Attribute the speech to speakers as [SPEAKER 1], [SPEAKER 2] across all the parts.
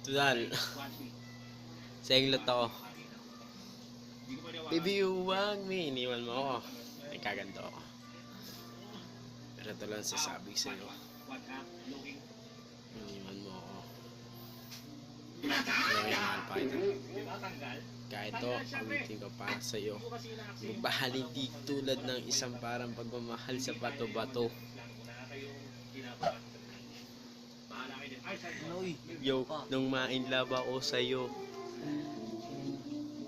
[SPEAKER 1] Tudal. Senglot ako. Baby, huwag may iniwan mo ako. Ay, kaganto ako. Pero ito lang sasabi sa'yo. Iniwan mo ako. May mahal pa kita. Kahit to, awitin ko pa sa'yo. Magbahaling di tulad ng isang parang pagmamahal sa bato-bato. Yo, nung ma-inlove ako sa'yo.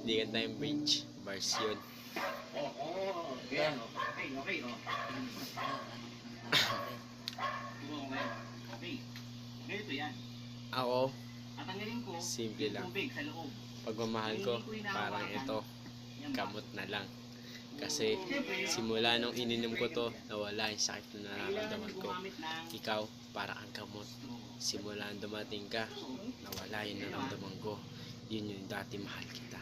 [SPEAKER 1] Hindi ka tayong bridge. Bars yun. Ako, simple lang. Pagmamahal ko, parang ito, gamot na lang. Kasi simula nung ininom ko to, nawala yung sakit na nararamdaman ko. Ikaw, para ang gamot. Simula nung dumating ka, nawala yung naramdaman ko. Yun yung dati mahal kita.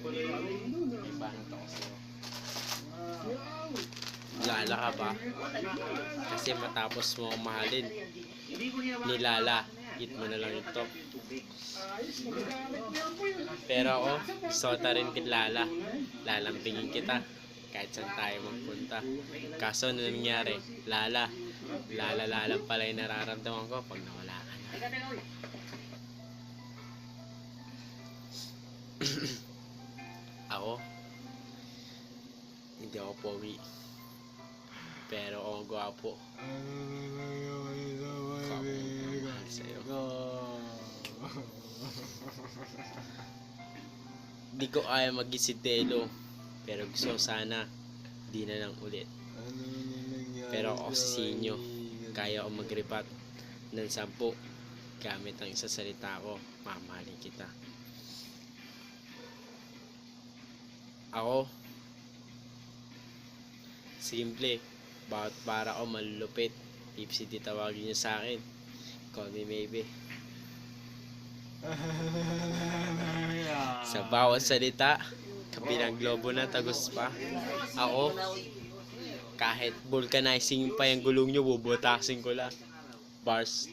[SPEAKER 1] May banat ako sa'yo. Lala ka ba? Kasi matapos mo akong mahalin, nilala, hit mo na lang ito. Pero ako, sota rin kilala. Lalampingin kita kahit saan tayo magpunta. Kaso ano nangyari? Lala pala yung nararamdaman ko pag nawala ka na. Ako, hindi ako pogi. Pero ako gwapo. Mahal sa'yo. Di ko kaya mag-isidelo. Pero gusto sana, di na lang ulit. Pero ako si Sinyo. Kaya ako mag-rebat ng 10. Gamit ang isa salita ko, mamahalin kita. Ako, simple. Bakit para ako malulupit? Ipsi di tawagin niyo sa akin. Call me maybe. Sa bawat salita, kabilang globo na tagos pa. Ako, kahit vulcanizing pa yung gulong nyo, bubutasin ko lang. Bars,